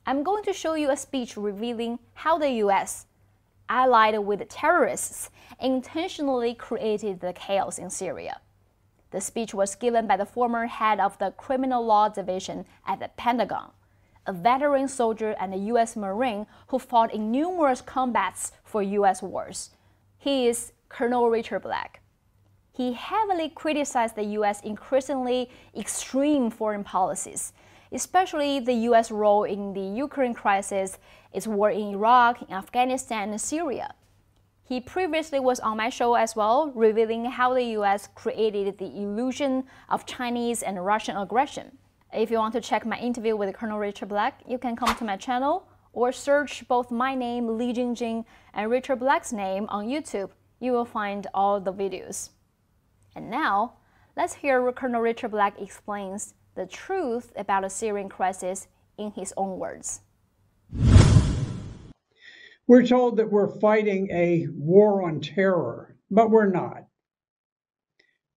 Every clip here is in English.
I'm going to show you a speech revealing how the US, allied with terrorists, intentionally created the chaos in Syria. The speech was given by the former head of the Criminal Law Division at the Pentagon, a veteran soldier and a U.S. Marine who fought in numerous combats for U.S. wars. He is Colonel Richard Black. He heavily criticized the U.S. increasingly extreme foreign policies, especially the U.S. role in the Ukraine crisis, its war in Iraq, in Afghanistan, and Syria. He previously was on my show as well, revealing how the U.S. created the illusion of Chinese and Russian aggression. If you want to check my interview with Colonel Richard Black, you can come to my channel or search both my name, Li Jingjing, and Richard Black's name on YouTube. You will find all the videos. And now, let's hear what Colonel Richard Black explains the truth about the Syrian crisis in his own words. We're told that we're fighting a war on terror, but we're not.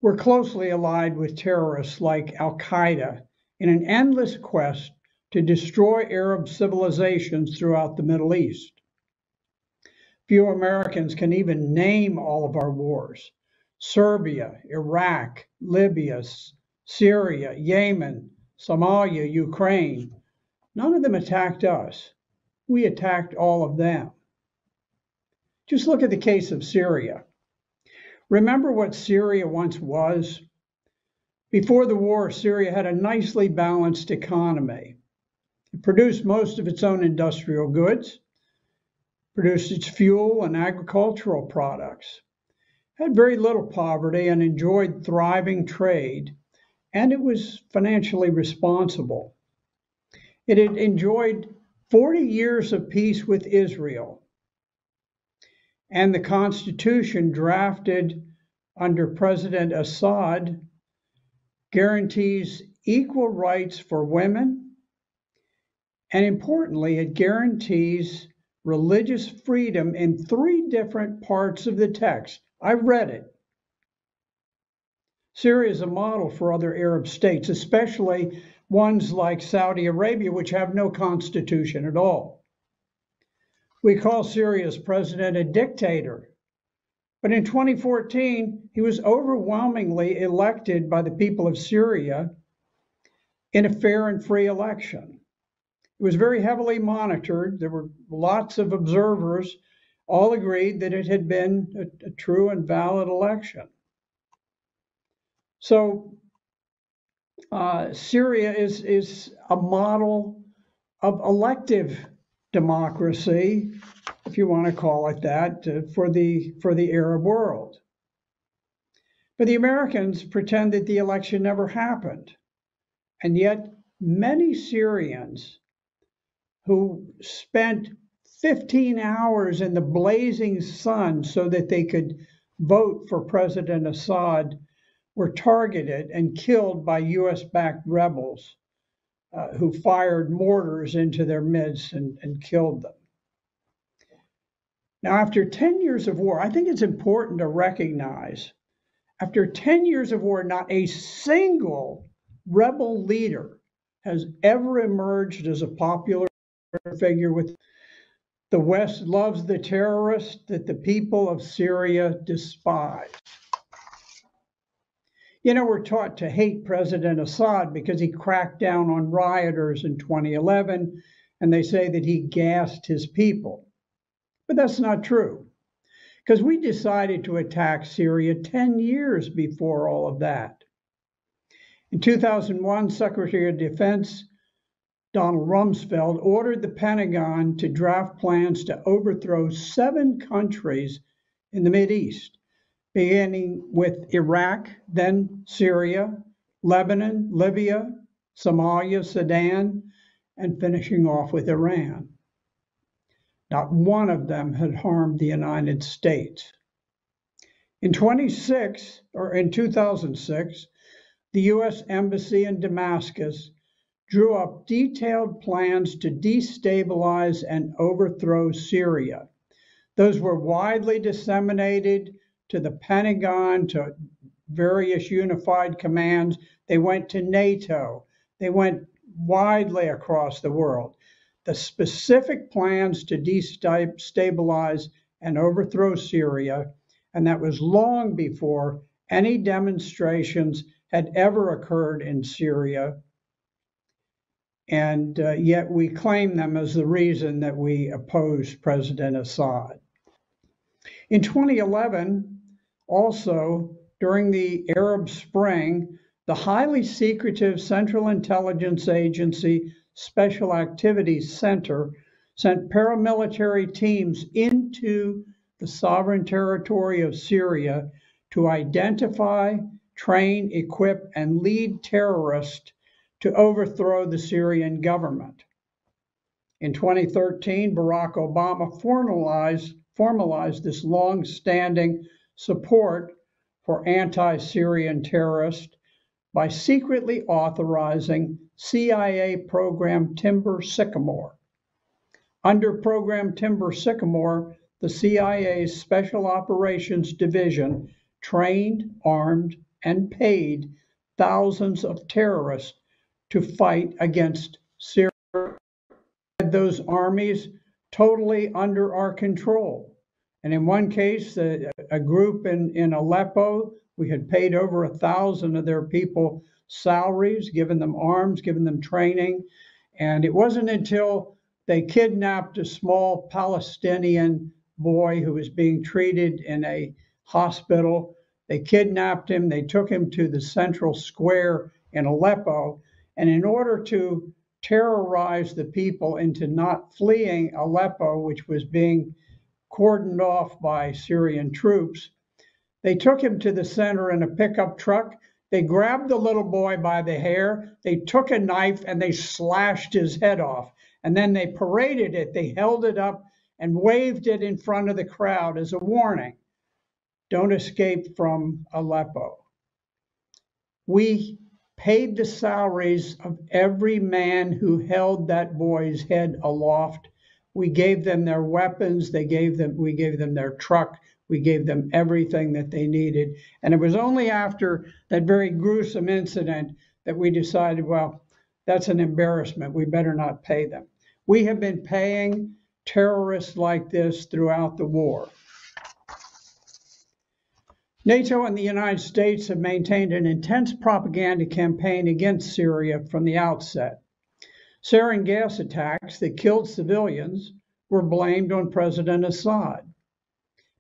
We're closely allied with terrorists like Al-Qaeda in an endless quest to destroy Arab civilizations throughout the Middle East. Few Americans can even name all of our wars: Serbia, Iraq, Libya, Syria, Yemen, Somalia, Ukraine. None of them attacked us. We attacked all of them. Just look at the case of Syria. Remember what Syria once was? Before the war, Syria had a nicely balanced economy. It produced most of its own industrial goods, produced its fuel and agricultural products, had very little poverty and enjoyed thriving trade, and it was financially responsible. It had enjoyed 40 years of peace with Israel, and the constitution drafted under President Assad guarantees equal rights for women, and importantly, it guarantees religious freedom in 3 different parts of the text. I've read it. Syria is a model for other Arab states, especially ones like Saudi Arabia, which have no constitution at all. We call Syria's president a dictator, but in 2014, he was overwhelmingly elected by the people of Syria in a fair and free election. It was very heavily monitored. There were lots of observers. All agreed that it had been a true and valid election. So Syria is a model of elective democracy, if you want to call it that, for the Arab world. But the Americans pretend that the election never happened. And yet many Syrians who spent 15 hours in the blazing sun so that they could vote for President Assad were targeted and killed by US-backed rebels who fired mortars into their midst and killed them. Now, after 10 years of war, I think it's important to recognize, after 10 years of war, not a single rebel leader has ever emerged as a popular figure. With the West loves the terrorists that the people of Syria despise. You know, we're taught to hate President Assad because he cracked down on rioters in 2011, and they say that he gassed his people. But that's not true, because we decided to attack Syria 10 years before all of that. In 2001, Secretary of Defense Donald Rumsfeld ordered the Pentagon to draft plans to overthrow 7 countries in the Mideast, beginning with Iraq, then Syria, Lebanon, Libya, Somalia, Sudan, and finishing off with Iran. Not one of them had harmed the United States. In 2006, the U.S. Embassy in Damascus drew up detailed plans to destabilize and overthrow Syria. Those were widely disseminated to the Pentagon, to various unified commands. They went to NATO. They went widely across the world. the specific plans to destabilize and overthrow Syria, and that was long before any demonstrations had ever occurred in Syria. And yet we claim them as the reason that we opposed President Assad. In 2011, also during the Arab Spring, the highly secretive Central Intelligence Agency Special Activities Center sent paramilitary teams into the sovereign territory of Syria to identify, train, equip, and lead terrorists to overthrow the Syrian government. In 2013, Barack Obama formalized this long-standing support for anti-Syrian terrorists by secretly authorizing CIA program Timber Sycamore. Under program Timber Sycamore, the CIA's Special Operations Division trained, armed, and paid thousands of terrorists to fight against Syria. Those armies totally under our control. And in one case, a group in Aleppo, we had paid over 1,000 of their people salaries, given them arms, given them training. And it wasn't until they kidnapped a small Palestinian boy who was being treated in a hospital. They kidnapped him, they took him to the central square in Aleppo. And in order to terrorize the people into not fleeing Aleppo, which was being cordoned off by Syrian troops, they took him to the center in a pickup truck. They grabbed the little boy by the hair. They took a knife and they slashed his head off. And then they paraded it. They held it up and waved it in front of the crowd as a warning. Don't escape from Aleppo. We paid the salaries of every man who held that boy's head aloft. We gave them their weapons. We gave them their truck. We gave them everything that they needed. And it was only after that very gruesome incident that we decided, well, that's an embarrassment. We better not pay them. We have been paying terrorists like this throughout the war. NATO and the United States have maintained an intense propaganda campaign against Syria from the outset. Sarin gas attacks that killed civilians were blamed on President Assad.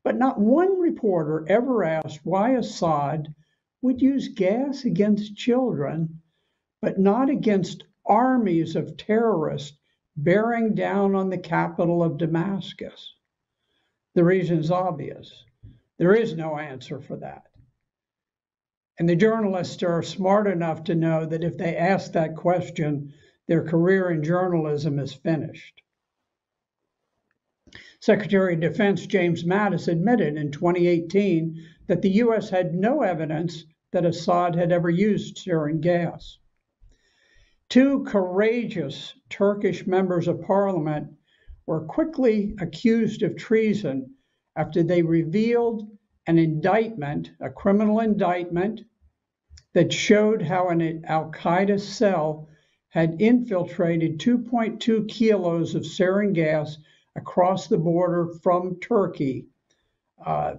But not one reporter ever asked why Assad would use gas against children, but not against armies of terrorists bearing down on the capital of Damascus. The reason is obvious. There is no answer for that. And the journalists are smart enough to know that if they ask that question, their career in journalism is finished. Secretary of Defense James Mattis admitted in 2018 that the U.S. had no evidence that Assad had ever used sarin gas. Two courageous Turkish members of parliament were quickly accused of treason after they revealed an indictment, a criminal indictment, that showed how an al-Qaeda cell had infiltrated 2.2 kilos of sarin gas across the border from Turkey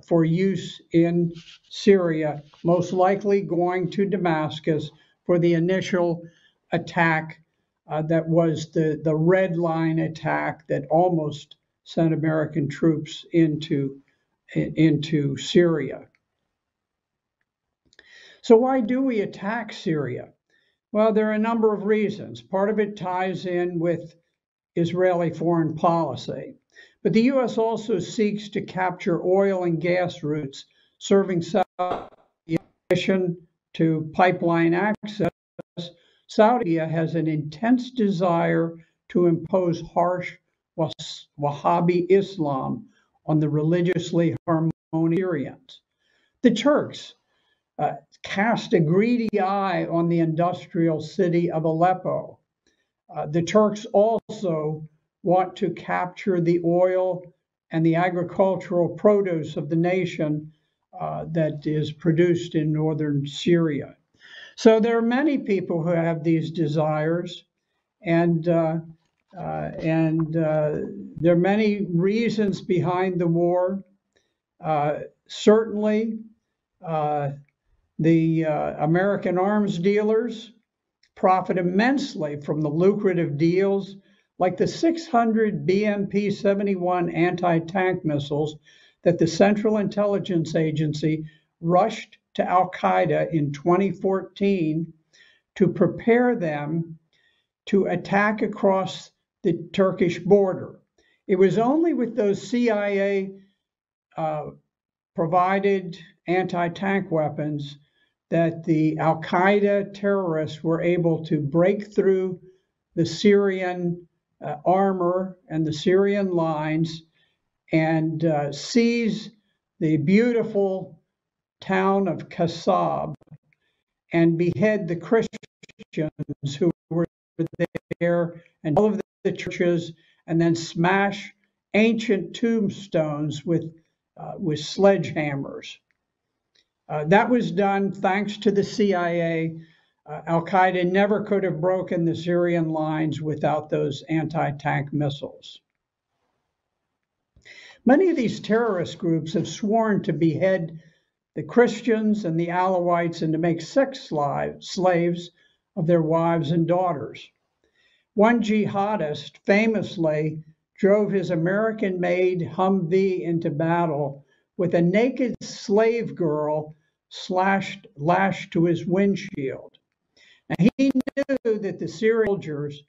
for use in Syria, most likely going to Damascus for the initial attack that was the Red Line attack that almost sent American troops into Syria. So why do we attack Syria? Well, there are a number of reasons. Part of it ties in with Israeli foreign policy. But the U.S. also seeks to capture oil and gas routes serving Saudi Arabia. In addition to pipeline access, Saudi Arabia has an intense desire to impose harsh Wahhabi Islam on the religiously harmonious Syrians. The Turks cast a greedy eye on the industrial city of Aleppo. The Turks also want to capture the oil and the agricultural produce of the nation that is produced in northern Syria. So there are many people who have these desires, and There are many reasons behind the war. Certainly, the American arms dealers profit immensely from the lucrative deals like the 600 BMP-71 anti-tank missiles that the Central Intelligence Agency rushed to Al-Qaeda in 2014 to prepare them to attack across the Turkish border. It was only with those CIA provided anti-tank weapons that the Al-Qaeda terrorists were able to break through the Syrian armor and the Syrian lines and seize the beautiful town of Kasab and behead the Christians who were there and all of the churches, and then smash ancient tombstones with sledgehammers. That was done thanks to the CIA. Al-Qaeda never could have broken the Syrian lines without those anti-tank missiles. Many of these terrorist groups have sworn to behead the Christians and the Alawites and to make sex slaves of their wives and daughters. One jihadist famously drove his American-made Humvee into battle with a naked slave girl lashed to his windshield. And he knew that the Syrian soldiers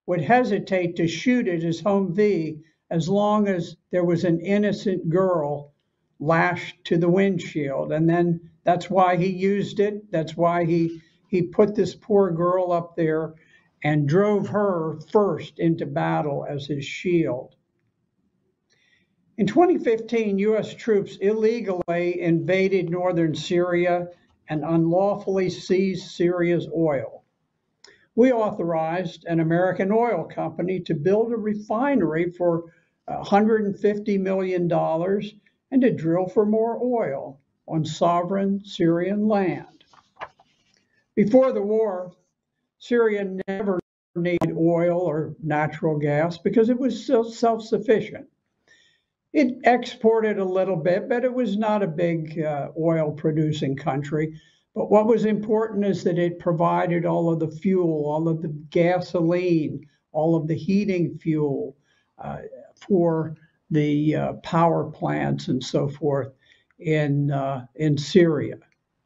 would hesitate to shoot at his Humvee as long as there was an innocent girl lashed to the windshield. And then that's why he used it. That's why he put this poor girl up there and drove her first into battle as his shield. In 2015, U.S. troops illegally invaded northern Syria and unlawfully seized Syria's oil. We authorized an American oil company to build a refinery for $150 million and to drill for more oil on sovereign Syrian land. Before the war, Syria never needed oil or natural gas because it was still self-sufficient. It exported a little bit, but it was not a big oil-producing country. But what was important is that it provided all of the fuel, all of the gasoline, all of the heating fuel for the power plants and so forth in Syria.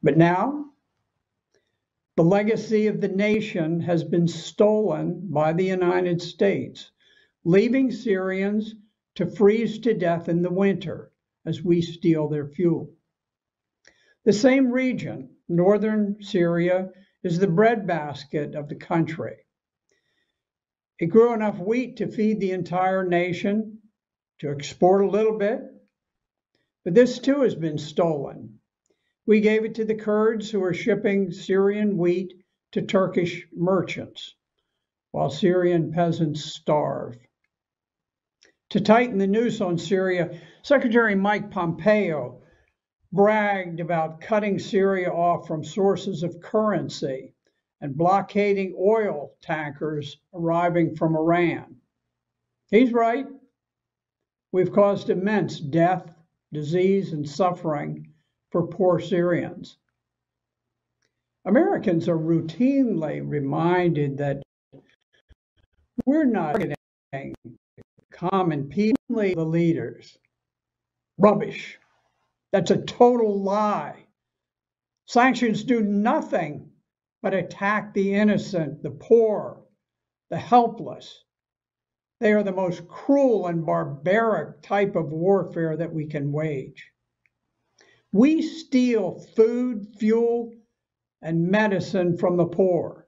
But now, the legacy of the nation has been stolen by the United States, leaving Syrians to freeze to death in the winter as we steal their fuel. The same region, northern Syria, is the breadbasket of the country. It grew enough wheat to feed the entire nation, to export a little bit, but this too has been stolen. We gave it to the Kurds who are shipping Syrian wheat to Turkish merchants, while Syrian peasants starve. To tighten the noose on Syria, Secretary Mike Pompeo bragged about cutting Syria off from sources of currency and blockading oil tankers arriving from Iran. He's right. We've caused immense death, disease, and suffering for poor Syrians. Americans are routinely reminded that we're not targeting common people, the leaders. Rubbish. That's a total lie. Sanctions do nothing but attack the innocent, the poor, the helpless. They are the most cruel and barbaric type of warfare that we can wage. We steal food, fuel, and medicine from the poor.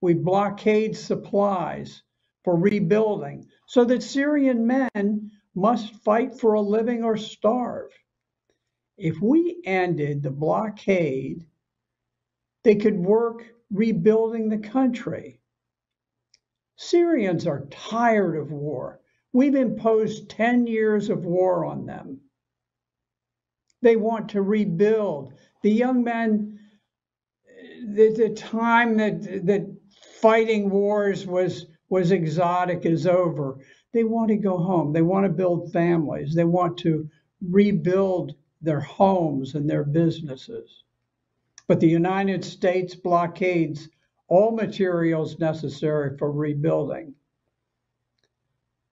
We blockade supplies for rebuilding so that Syrian men must fight for a living or starve. If we ended the blockade, they could work rebuilding the country. Syrians are tired of war. We've imposed 10 years of war on them. They want to rebuild. The young men, the time that fighting wars was was exotic is over. They want to go home. They want to build families. They want to rebuild their homes and their businesses. But the United States blockades all materials necessary for rebuilding,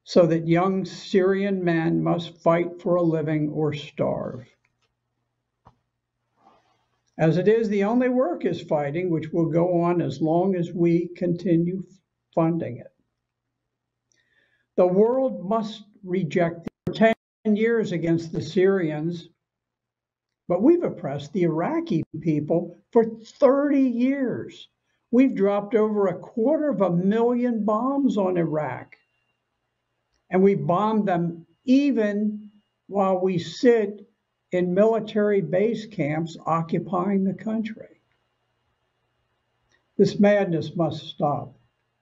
so that young Syrian men must fight for a living or starve. As it is, the only work is fighting, which will go on as long as we continue funding it. The world must reject for 10 years against the Syrians, but we've oppressed the Iraqi people for 30 years. We've dropped over 250,000 bombs on Iraq, and we bombed them even while we sit in military base camps occupying the country. This madness must stop.